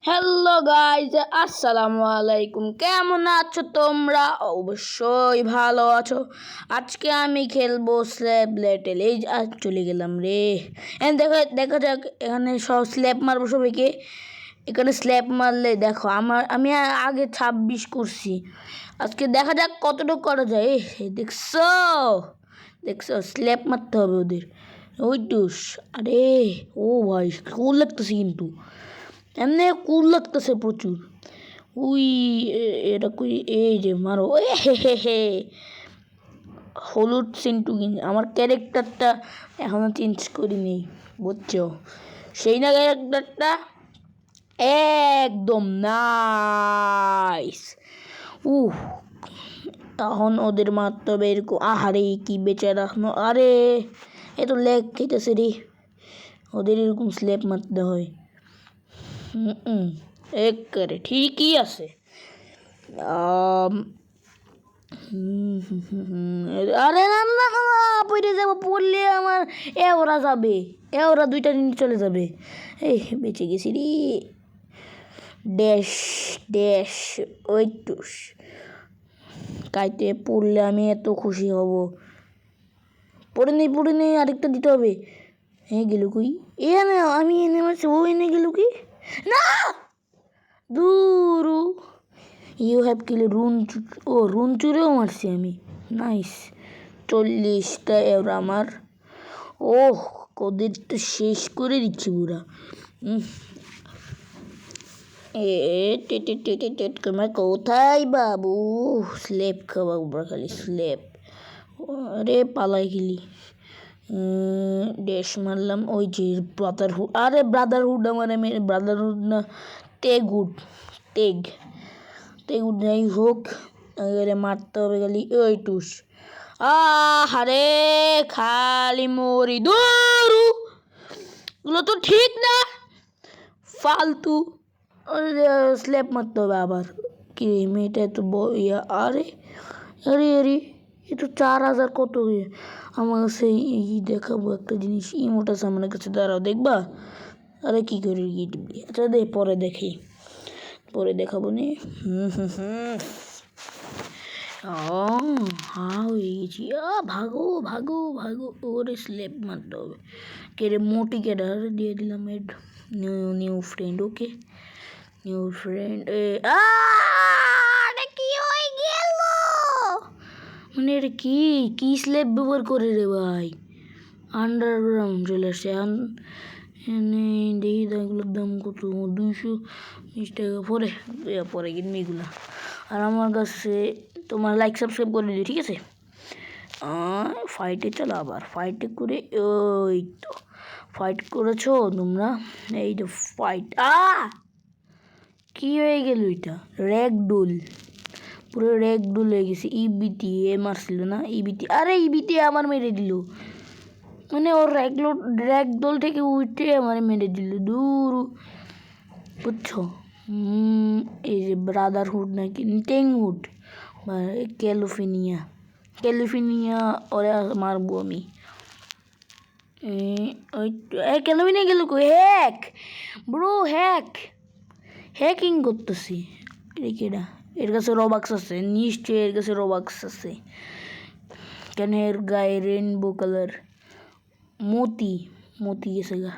Hello guys, আসসালামু আলাইকুম। কেমন আছো তোমরা? অবশ্যই ভালো আছো। আজকে আমি খেলবো স্ল্যাব লেটেল। এই আজ চলে গেলাম রে। দেখা দেখা যাক, এখানে সব স্ল্যাব মারবো সবাইকে। এখানে স্ল্যাব মারলে দেখো আমি আগে 26 করছি। আজকে দেখা যাক কতটুকু করা যায়। দেখছো দেখছো স্ল্যাব মারতে হবে ওদের। ওই টুস, আরে ও ভাই কুল লাগতেছে, কিন্তু এমনি কুল লাগতেছে প্রচুর। উই এটা কই, এই যে মারো হে হলুদ সিন্টু। কিন্তু আমার ক্যারেক্টারটা এখনো চেঞ্জ করিনি, বুঝছো? সেই না ক্যারেক্টারটা একদম নাইস। তখন ওদের মারতে হবে এরকম। আহারে কি বেচারা, আরে এ তো লেগ খেতেছে রে। ওদের এরকম স্ল্যাপ মারতে হয়। একেবারে ঠিকই আছে। আরে না না না, পড়ে যাবো। পড়লে আমার ওরা যাবে, ওরা দুইটা নিয়ে চলে যাবে। এই বেঁচে গেছি রে। ড্যাশ ড্যাশ, ওই টুস। কাইতে পড়লে আমি এত খুশি হব। পড়ে নেই আরেকটা দিতে হবে। হ্যাঁ গেল কই? আমি এনে মারছি, ও এনে গেল কি না। দূর, ইউ হ্যাভ কিল রুন চুরেও মারছি আমি। নাইস, 40টা এবার আমার। ওহ, ওদের তো শেষ করে দিচ্ছি পুরা। কোথায় বাবু? স্লেপ খাওয়া খালি স্লেপ। আরে পালাই গেলি। ড্যাশ মারলাম। ওই যে ব্রাদারহুড, আরে ব্রাদারহুড আমার ব্রাদারহুড না, টেগুড টেগুড যাই হোক, মারতে হবে খালি। ওই টুস, আরে খালি মরি। দূরু, এগুলো তো ঠিক না, ফালতু। স্ল্যাপ মারতে হবে আবার। কি মেয়েটা তো ইয়া, আরে আরে আরে এ তো 4000 কত। আমার কাছে দেখাবো একটা জিনিস, ইমোট আছে আমার কাছে, দাঁড়াও দেখবা। আরে কি করি গিট, আচ্ছা দে পরে দেখি, পরে দেখাবো নি। হয়ে গেছি। ভাগো ভাগো ভাগো, ওরে স্ল্যাপ মারতে হবে। কেড়ে মোটি কেটে দিয়ে দিলাম add. New friend, okay new friend. কি হয়ে গেল? মানে এটা কি স্ল্যাব ব্যবহার করে রে ভাই? আন্ডারগ্রাউন্ড চলে আসছে। দেখি এগুলোর দাম কত? 220 টাকা। পরে কিনবি এগুলো। আর আমার কাছে তোমার লাইক সাবস্ক্রাইব করে দিও, ঠিক আছে? ফাইটে চলো, আবার ফাইটে করে। ওই তো ফাইট করেছো তোমরা, এই তো ফাইট। কি হয়ে গেল এটা? র্যাগডোল, পুরো র্যাগডোল হয়ে গেছে। ইবিটি এ মারছিল না, ইবিটি। আরে ইবিটি আমার মেরে দিল, মানে ওর র্যাগডোল থেকে উঠে আমার মেরে দিল। দূর, বুঝছো? এই যে ব্রাদারহুড নাকি টেংহুড, ক্যালিফোর্নিয়া ওরে মারবো আমি। ক্যালিফোর্নিয়া গেল কই? ব্রো হ্যাকিং করতেছি। কেডা? এর কাছে রবাক্স আছে নিশ্চয়ই, এর কাছে রবাক্স আছে। কেন এর গায়ে রেনবো কালার? মতি গেছে গা।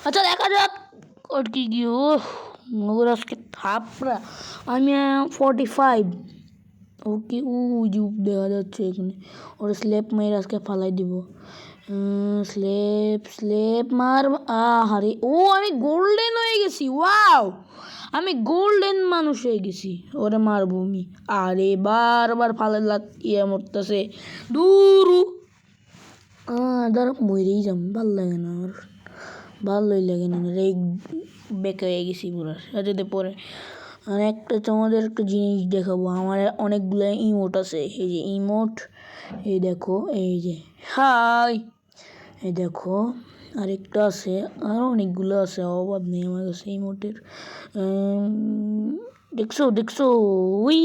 আচ্ছা দেখা যাক ওর কি গিয়ে। ওর আজকে থাপড়া। আমি 45। ওকে, যুগ দেখা যাচ্ছে এখানে। ওরা স্ল্যাপ মেরে আজকে ফালাই দিব। স্লেপ মার। আহারে আমি গোল্ডেন হয়ে গেছি। ওয়াও, আমি গোল্ডেন মানুষ হয়ে গেছি। ওরে মারবো আমি। আরে বারবার ফালাই মরতেছে। দূরু, ধরো মরেই যাম। ভালোই লাগে না রে, বেকা হয়ে গেছি পুরো। সাথে পরে আর তোমাদের একটা জিনিস দেখাবো। আমার অনেকগুলো ইমোট আছে। এই যে ইমোট, এই দেখো, এই যে হাই, এই দেখো আরেকটা আছে, আরও অনেকগুলো আছে, অভাব নেই আমার কাছে ইমোটের। দেখছো উই।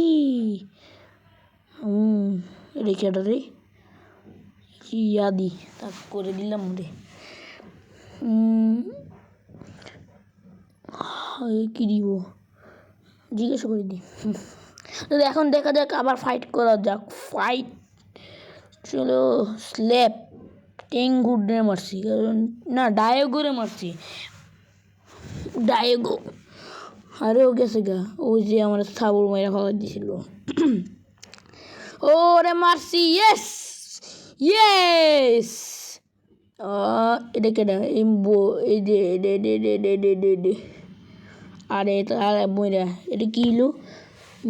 রেখেটা রে ইয়াদি তা করে দিলাম রে। কি দিব জিজ্ঞাসা করে দিই। এখন দেখা যাক, আবার ফাইট করা যাক। ফাইট চলো। স্ল্যাপ টেঙ্গুরে মারছি, কারণ না ডায়োগোরে মারছি। ডায়োগো আরেও গেছে গা, ওই যে আমার সাবুর মাইরা খাওয়া দিয়েছিল। ওরে মারছি, ইয়েস ইয়েস। এটা কেটা এই যে আরে আর মইরা এটা কি হলো?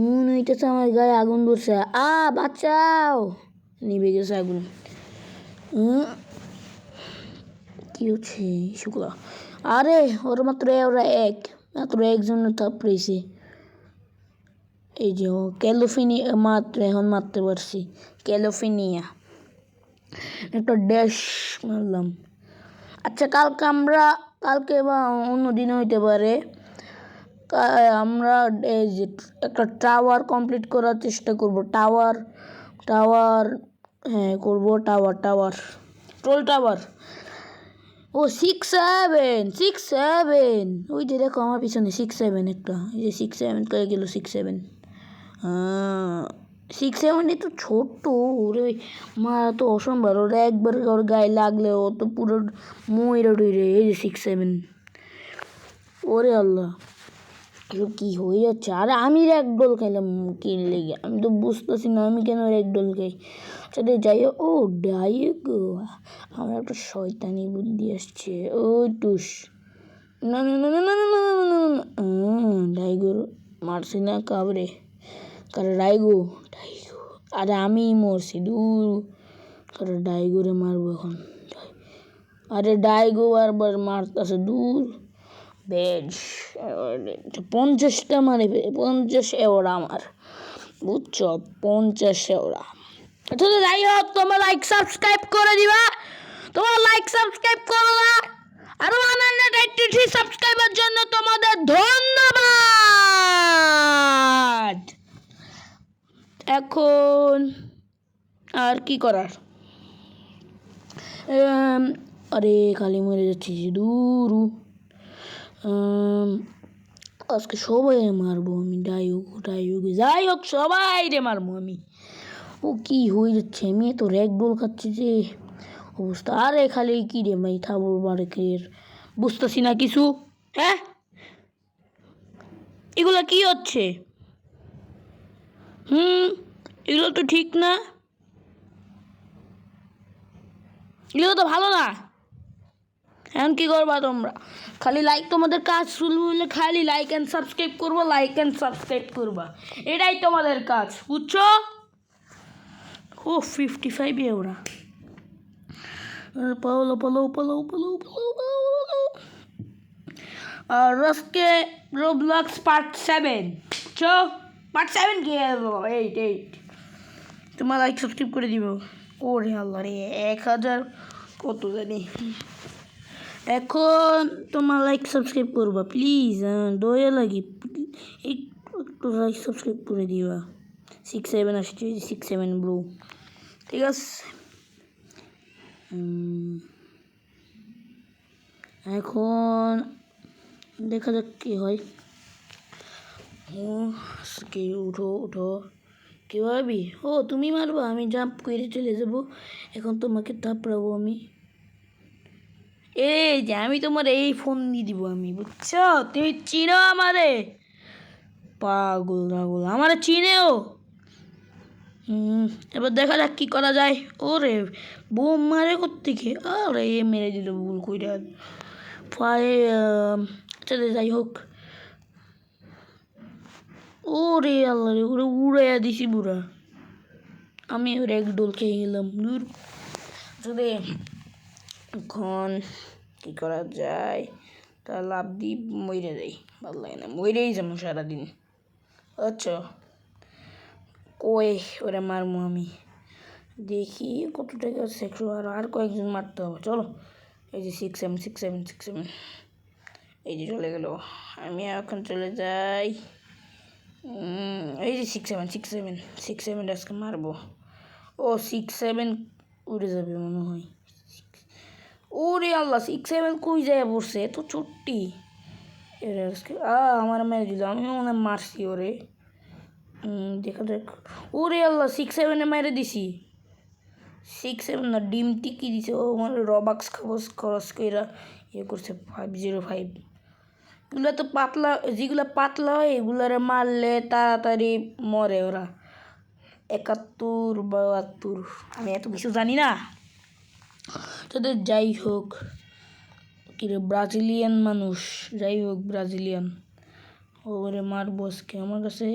মনে হইতেছে আমার গায়ে আগুন ধরছে। বাঁচাও, নিভে গেছে আগুন। কি হচ্ছে শুক্লা? আরে ওর মাত্র ওরা মাত্র একজন থাপড়েছে। এই যে ও ক্যালিফোর্নিয়া মাত্র এখন মারতে পারছি। ক্যালিফোর্নিয়া একটা ড্যাশ মারলাম। আচ্ছা, কালকে বা অন্য দিন হইতে পারে, আমরা এই যে একটা টাওয়ার কমপ্লিট করার চেষ্টা করব। টাওয়ার হ্যাঁ করবো। Tower toll tower. ও 6-7 ওই যে দেখো আমার পিছনে 6-7 একটা, এই যে 6-7 করে গেল। 6-7 তো ছোট্ট। ওরে মা তো অসম্ভব, ওরা একবার ওর গায়ে লাগলে ও তো পুরো ময়রা টইরে। এই যে 6-7, ওরে আল্লাহ কি হয়ে যাচ্ছে। আরে আমি একডোল খাইলাম কি লেগে, আমি তো বুঝতেছি না আমি কেন একডোল খাই। আচ্ছা যাই হোক। ও ডায়োগো, আমার একটা শয়তানি বুদ্ধি আসছে। ও টুস, না না না না না না না না, ডায়োগোর মারছি না কাবরে, কারণ ডায়োগো। আরে আমি মরছি দূর, কারণ ডায়োগোরে মারবো এখন। আরে ডায়োগো বারবার মারতেছে দূর। বেজ 50টা মানে 50 এওরা আমার, বুঝছো? 50 এওরা। আচ্ছা যাই হোক, তোমরা লাইক সাবস্ক্রাইব করে দিবা। তোমরা লাইক সাবস্ক্রাইব করো না, আরো 183 সাবস্ক্রাইবার জন্য তোমাদের ধন্যবাদ। এখন আর কি করার? আরে খালি মরে যাচ্ছি দূর। আজকে সবাই মারবো আমি। ডায়োগ যাই হোক, সবাই রে মারবো আমি। ও কি হয়ে যাচ্ছে, আমি তো র্যাকডোল খাচ্ছি যে অবস্থা। আরে খালি কি রে ভাই থাবর বারেকের, বুঝতেছি না কিছু। হ্যাঁ এগুলো কি হচ্ছে? এগুলো তো ঠিক না, এগুলো তো ভালো না। এখন কি করবা তোমরা? খালি লাইক, তোমাদের কাজ শুরু হলে খালি লাইক অ্যান্ড সাবস্ক্রাইব করবা, এটাই তোমাদের কাজ, বুঝছো? ও 55 ওরা। পালো। আর আজকে রোবলক্স পার্ট 7, বুঝছো? পার্ট 7 কি 8 তোমার লাইক সাবস্ক্রাইব করে দিব। ওরে আল্লাহ রে, 1000 কত জানি। এখন তোমার লাইক সাবস্ক্রাইব করবা প্লিজ, দয়া লাগি একটু লাইক সাবস্ক্রাইব করে দিবা। 6-7 আসছে, 6-7 ব্রো, ঠিক আছে? এখন দেখা যাক কি হয়। উঠো কি ভাবি? ও তুমি মারবা, আমি জাম্প করে চলে যাবো। এখন তোমাকে থাপড়াবো আমি। এই যে আমি তোমার এই ফোন দিয়ে দিব আমি, বুঝছো? তুমি চিনো আমারে? পাগল আমারে চিনেও। এবার দেখা যাক কি করা যায়। ওরে বোম মারে কোত্থেকে, আরে এ মেরে দিল ভুল কইরা। চলে যাই হোক। ওরে আল্লাহ রে, ওরে উড়াইয়া দিছি বুড়া। আমি ওর একডোল খেয়ে গেলাম দূর। যদি এখন কি করা যায়, তা লাভ দিই মরে যাই, ভালো লাগে না, মরেই যাবো সারাদিন। আচ্ছা কই ওরে মারবো আমি, দেখি কত টাকা আছে। 100, আর কয়েকজন মারতে হবে। চলো, এই যে 6-7 এই যে চলে গেল। আমি এখন চলে যাই। এই যে 6-7 আজকে মারবো। ও 6-7 উড়ে যাবে মনে হয়। ওরে আল্লাহ, 6-7 কই যায় পড়ছে, এত ছোট্টি। এর আজকে আমার মেরে দিল, আমি মনে হয় মারছি ওরে। দেখা যাক। ওরে আল্লাহ 6-7 মেরে দিছি। 6-7 না, ডিম টিকি দিছে। ও মানে রবাক্স খরচ কইরা করছে 505। এগুলো তো পাতলা, যেগুলো পাতলা হয় এগুলারে মারলে তাড়াতাড়ি মরে ওরা। 71-72, আমি এত কিছু জানি না। তাদের যাই হোক, কিরে ব্রাজিলিয়ান মানুষ, যাই হোক ব্রাজিলিয়ান, ওরে মারবো আজকে। আমার কাছে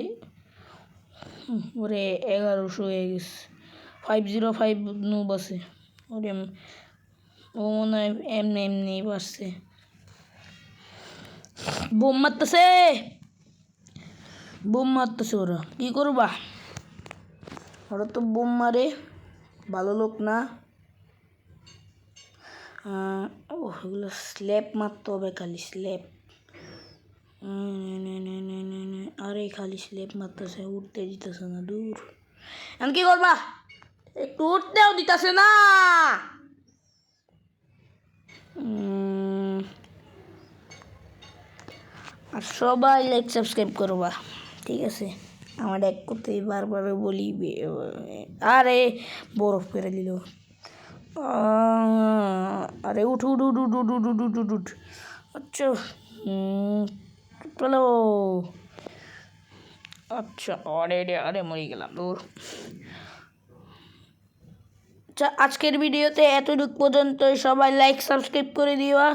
ওরে 1100 হয়ে গেছে। 505 নুব আছে ওরে, ও মনে হয় এমনি বাসছে। বোম মারতেছে ওরা, কি করবা? ওরা তো বোম মারে, ভালো লোক না। ওগুলো স্ল্যাপ মারতে হবে, খালি স্ল্যাপ। আরে খালি স্ল্যাপ মারতেছে, উঠতে দিতেছে না। দূর, এখন কি করবা? একটু উঠতেও দিতেছে না। আর সবাই লাইক সাবস্ক্রাইব করবা, ঠিক আছে? আমার এক করতে বারবার বলি। আরে বরফ করে দিল। আরে উঠ উঠ উঠ উঠ উঠ উঠ উঠ উঠ উঠ। আচ্ছা চলো। আচ্ছা আরে আরে মরে গেলাম, দূর। আচ্ছা, আজকের ভিডিওতে এতটুকু পর্যন্ত। সবাই লাইক সাবস্ক্রাইব করে দিবা,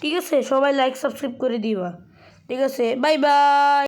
ঠিক আছে? সবাই লাইক সাবস্ক্রাইব করে দিবা, ঠিক আছে? Bye bye.